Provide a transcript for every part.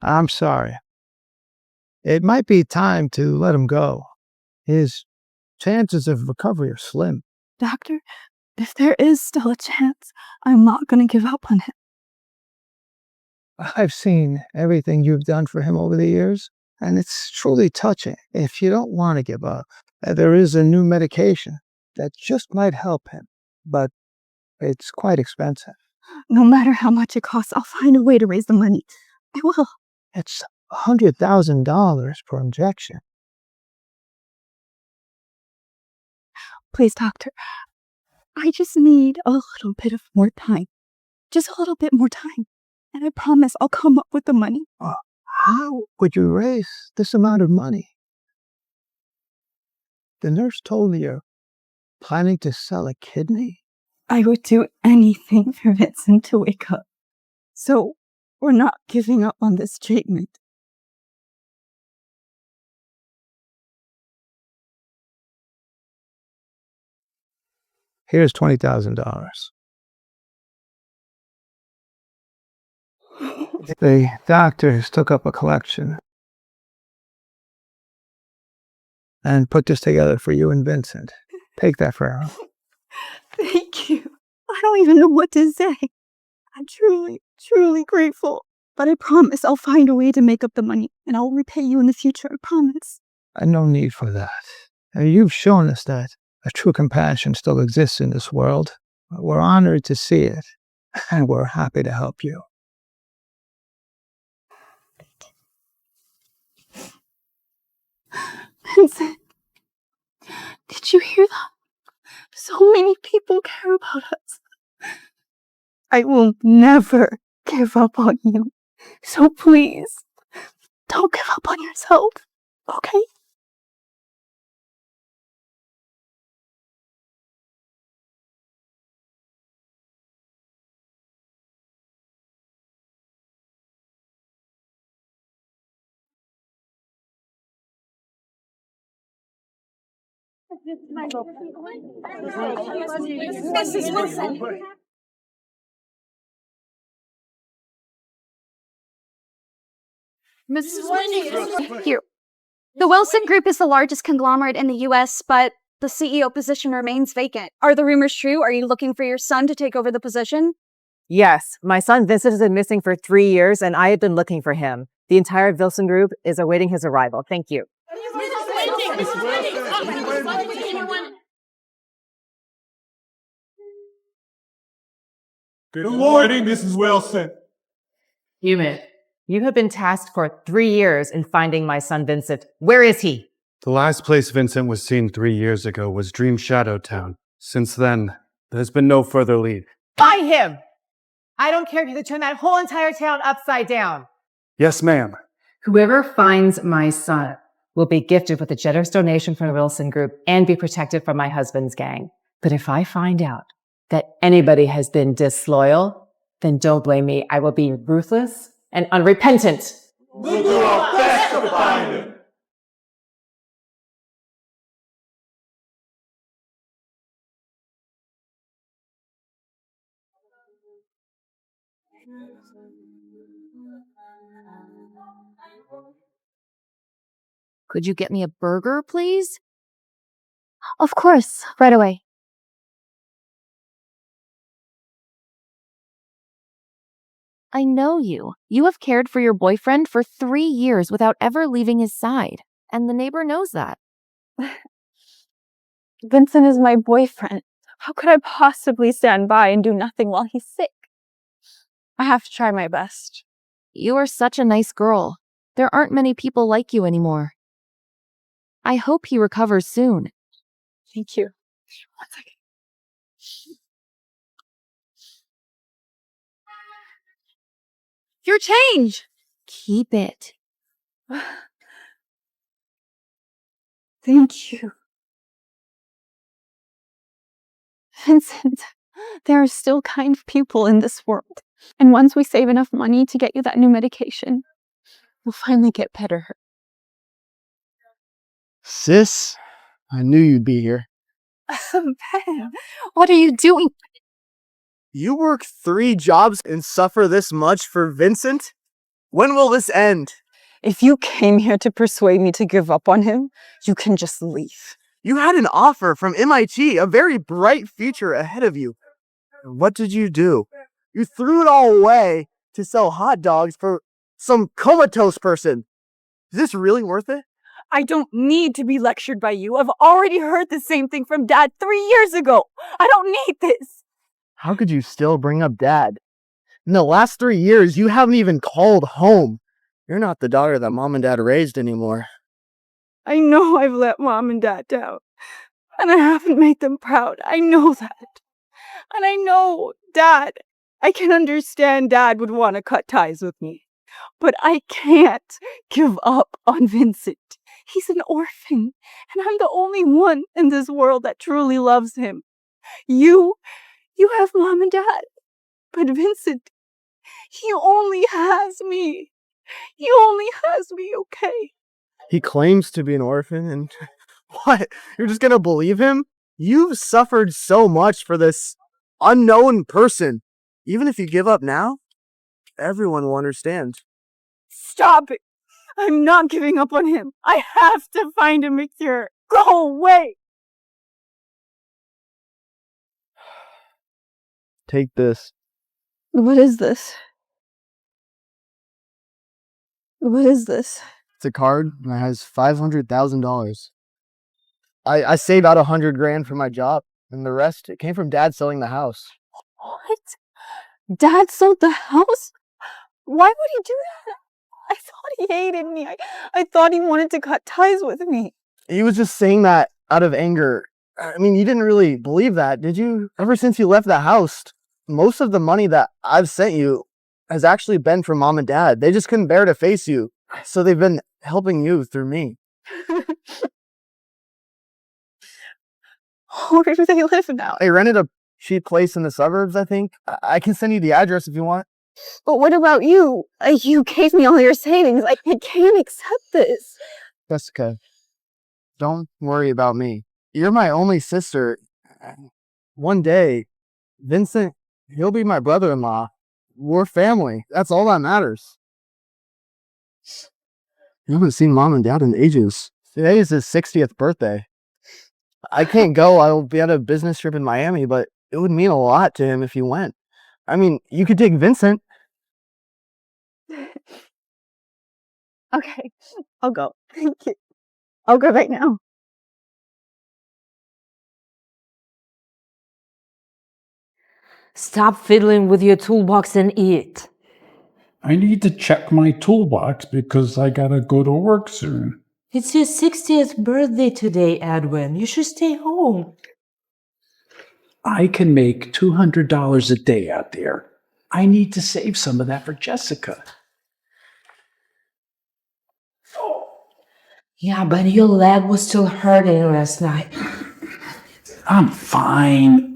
I'm sorry. It might be time to let him go. His chances of recovery are slim. Doctor, if there is still a chance, I'm not going to give up on him. I've seen everything you've done for him over the years, and it's truly touching. If you don't want to give up, there is a new medication that just might help him, but it's quite expensive. No matter how much it costs, I'll find a way to raise the money. I will. It's $100,000 per injection. Please, doctor, I just need a little bit of more time. Just a little bit more time. And I promise I'll come up with the money. How would you raise this amount of money? The nurse told me you're planning to sell a kidney? I would do anything for Vincent to wake up. So we're not giving up on this treatment. Here's $20,000. The doctors took up a collection and put this together for you and Vincent. Take that, Farrah. Thank you. I don't even know what to say. I'm truly, truly grateful. But I promise I'll find a way to make up the money, and I'll repay you in the future, I promise. No need for that. You've shown us that a true compassion still exists in this world. We're honored to see it, and we're happy to help you. Vincent, did you hear that? So many people care about us. I will never give up on you. So please, don't give up on yourself, okay? Mrs. Wilson. Mrs. Winnie. Here. The Wilson Group is the largest conglomerate in the U.S., but the CEO position remains vacant. Are the rumors true? Are you looking for your son to take over the position? Yes, my son Vincent has been missing for 3 years, and I have been looking for him. The entire Wilson Group is awaiting his arrival. Thank you. Good morning, Mrs. Wilson. You have been tasked for 3 years in finding my son Vincent. Where is he? The last place Vincent was seen 3 years ago was Dream Shadow Town. Since then, there's been no further lead. Find him! I don't care if you have to turn that whole entire town upside down. Yes, ma'am. Whoever finds my son will be gifted with a generous donation from the Wilson Group and be protected from my husband's gang. But if I find out that anybody has been disloyal, then don't blame me. I will be ruthless and unrepentant. We'll do our best to find him. Could you get me a burger, please? Of course, right away. I know you. You have cared for your boyfriend for 3 years without ever leaving his side. And the neighbor knows that. Vincent is my boyfriend. How could I possibly stand by and do nothing while he's sick? I have to try my best. You are such a nice girl. There aren't many people like you anymore. I hope he recovers soon. Thank you. 1 second. Your change! Keep it. Thank you. Vincent, there are still kind people in this world. And once we save enough money to get you that new medication, you'll finally get better. Sis, I knew you'd be here. Ben, what are you doing? You work 3 jobs and suffer this much for Vincent? When will this end? If you came here to persuade me to give up on him, you can just leave. You had an offer from MIT, a very bright future ahead of you. What did you do? You threw it all away to sell hot dogs for some comatose person. Is this really worth it? I don't need to be lectured by you. I've already heard the same thing from Dad 3 years ago. I don't need this. How could you still bring up Dad? In the last 3 years, you haven't even called home. You're not the daughter that Mom and Dad raised anymore. I know I've let Mom and Dad down, and I haven't made them proud. I know that. And I know, Dad, I can understand Dad would want to cut ties with me. But I can't give up on Vincent. He's an orphan, and I'm the only one in this world that truly loves him. You have Mom and Dad, but Vincent, he only has me. He only has me, okay? He claims to be an orphan, and what? You're just gonna believe him? You've suffered so much for this unknown person. Even if you give up now, everyone will understand. Stop it! I'm not giving up on him. I have to find him a cure. Go away! Take this. What is this? What is this? It's a card that has $500,000. I saved out $100,000 for my job, and the rest, it came from Dad selling the house. What? Dad sold the house? Why would he do that? I thought he hated me. I thought he wanted to cut ties with me. He was just saying that out of anger. I mean, you didn't really believe that, did you? Ever since you left the house, most of the money that I've sent you has actually been from Mom and Dad. They just couldn't bear to face you, so they've been helping you through me. Where do they live now? They rented a cheap place in the suburbs, I think. I can send you the address if you want. But what about you? You gave me all your savings. I can't accept this. Jessica, don't worry about me. You're my only sister. One day, Vincent, he'll be my brother-in-law. We're family. That's all that matters. You haven't seen Mom and Dad in ages. Today is his 60th birthday. I can't go. I'll be at a business trip in Miami, but it would mean a lot to him if you went. I mean, you could take Vincent. Okay, I'll go. Thank you. I'll go right now. Stop fiddling with your toolbox and eat. I need to check my toolbox because I gotta go to work soon. It's your 60th birthday today, Edwin. You should stay home. I can make $200 a day out there. I need to save some of that for Jessica. Yeah, but your leg was still hurting last night. I'm fine.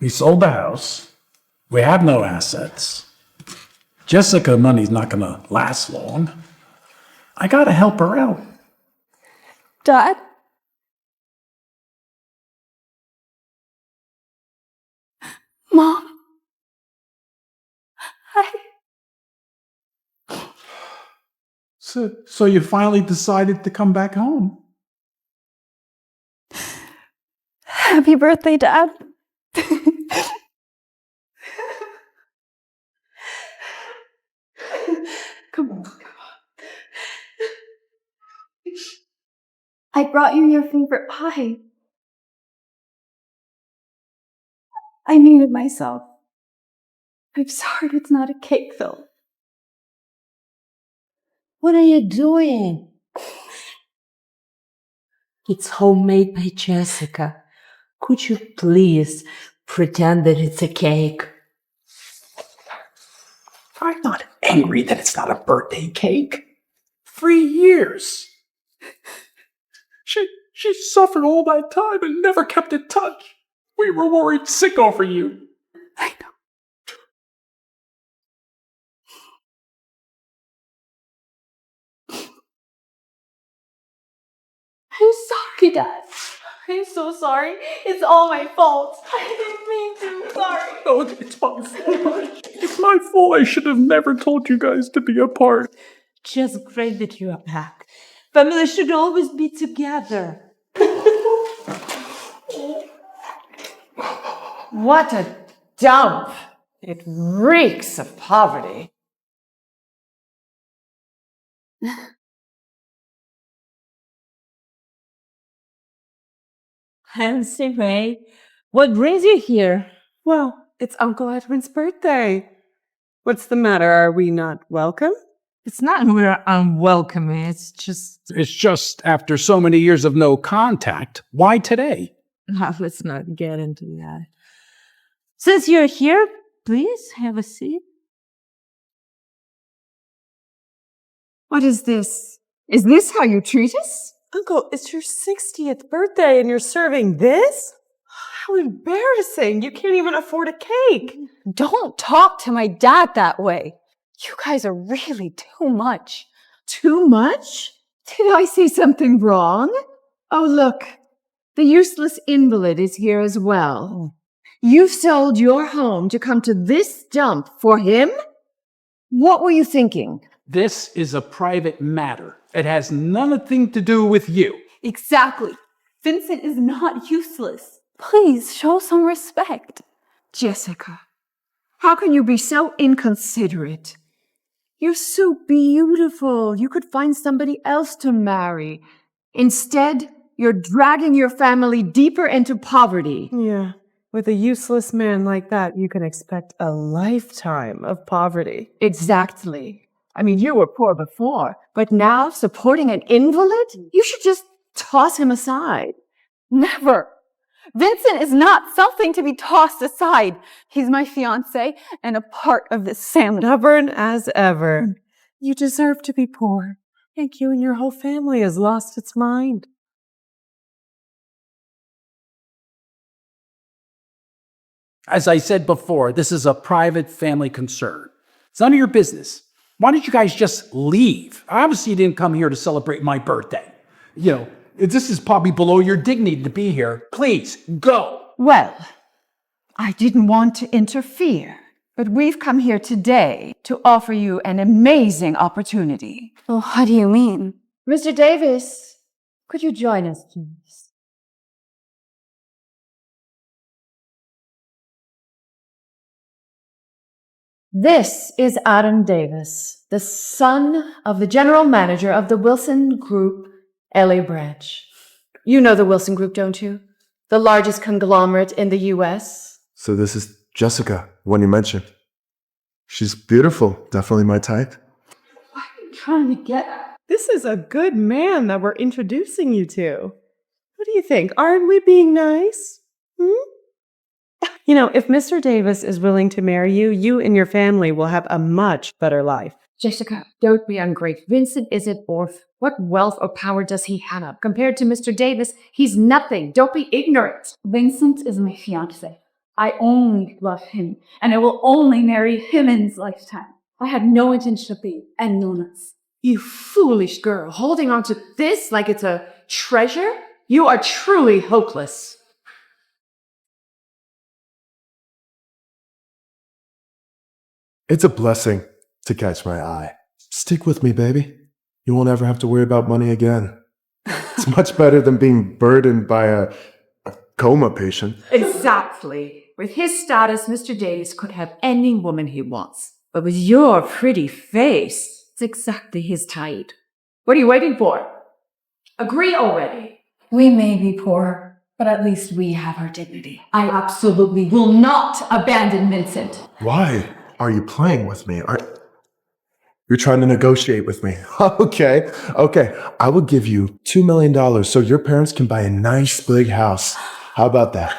We sold the house. We have no assets. Jessica money's not gonna last long. I gotta help her out. Dad? Mom? So you finally decided to come back home? Happy birthday, Dad. Come on. I brought you your favorite pie. I made it myself. I'm sorry it's not a cake, though. What are you doing? It's homemade by Jessica. Could you please pretend that it's a cake? I'm not angry that it's not a birthday cake. 3 years. She suffered all that time and never kept in touch. We were worried sick over you. I know. I'm sorry, Dad. I'm so sorry. It's all my fault. I didn't mean to. Sorry. Oh, it's my fault. It's my fault. I should have never told you guys to be apart. Just great that you are back. Family should always be together. What a dump! It reeks of poverty. Fancy Ray, what brings you here? Well, it's Uncle Edwin's birthday. What's the matter? Are we not welcome? It's not we're unwelcoming, it's just after so many years of no contact, why today? let's not get into that. Since you're here, please have a seat. What is this? Is this how you treat us? Uncle, it's your 60th birthday and you're serving this? How embarrassing. You can't even afford a cake. Don't talk to my dad that way. You guys are really too much. Too much? Did I say something wrong? Oh, look. The useless invalid is here as well. You sold your home to come to this dump for him? What were you thinking? This is a private matter. It has nothing to do with you. Exactly. Vincent is not useless. Please show some respect. Jessica, how can you be so inconsiderate? You're so beautiful. You could find somebody else to marry. Instead, you're dragging your family deeper into poverty. Yeah, with a useless man like that, you can expect a lifetime of poverty. Exactly. I mean, you were poor before, but now supporting an invalid? You should just toss him aside. Never. Vincent is not something to be tossed aside. He's my fiancé and a part of this family. Stubborn as ever. You deserve to be poor. Thank you, and your whole family has lost its mind. As I said before, this is a private family concern. It's none of your business. Why don't you guys just leave? Obviously, you didn't come here to celebrate my birthday. You know, this is probably below your dignity to be here. Please, go. Well, I didn't want to interfere, but we've come here today to offer you an amazing opportunity. Well, what do you mean? Mr. Davis, could you join us, please? This is Adam Davis, the son of the general manager of the Wilson Group, LA branch. You know the Wilson Group, don't you? The largest conglomerate in the U.S. So this is Jessica, one you mentioned. She's beautiful, definitely my type. What are you trying to get at? This is a good man that we're introducing you to. What do you think? Aren't we being nice? You know, if Mr. Davis is willing to marry you, you and your family will have a much better life. Jessica, don't be ungrateful. Vincent isn't orphan. What wealth or power does he have? Compared to Mr. Davis, he's nothing. Don't be ignorant. Vincent is my fiancé. I only love him, and I will only marry him in his lifetime. I had no intention of being anyone else. You foolish girl, holding on to this like it's a treasure? You are truly hopeless. It's a blessing to catch my eye. Stick with me, baby. You won't ever have to worry about money again. It's much better than being burdened by a coma patient. Exactly. With his status, Mr. Davis could have any woman he wants. But with your pretty face, it's exactly his type. What are you waiting for? Agree already. We may be poor, but at least we have our dignity. I absolutely will not abandon Vincent. Why are you playing with me? You're trying to negotiate with me. Okay. I will give you $2 million so your parents can buy a nice big house. How about that?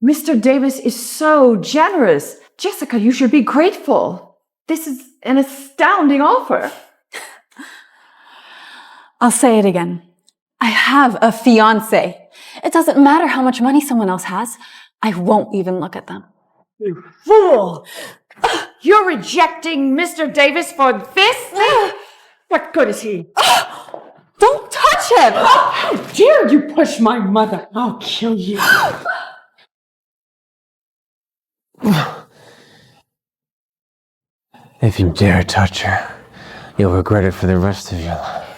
Mr. Davis is so generous. Jessica, you should be grateful. This is an astounding offer. I'll say it again. I have a fiancé. It doesn't matter how much money someone else has. I won't even look at them. You fool! You're rejecting Mr. Davis for this? What good is he? Don't touch touch him! How dare you push my mother? I'll kill you. If you dare touch her, you'll regret it for the rest of your life.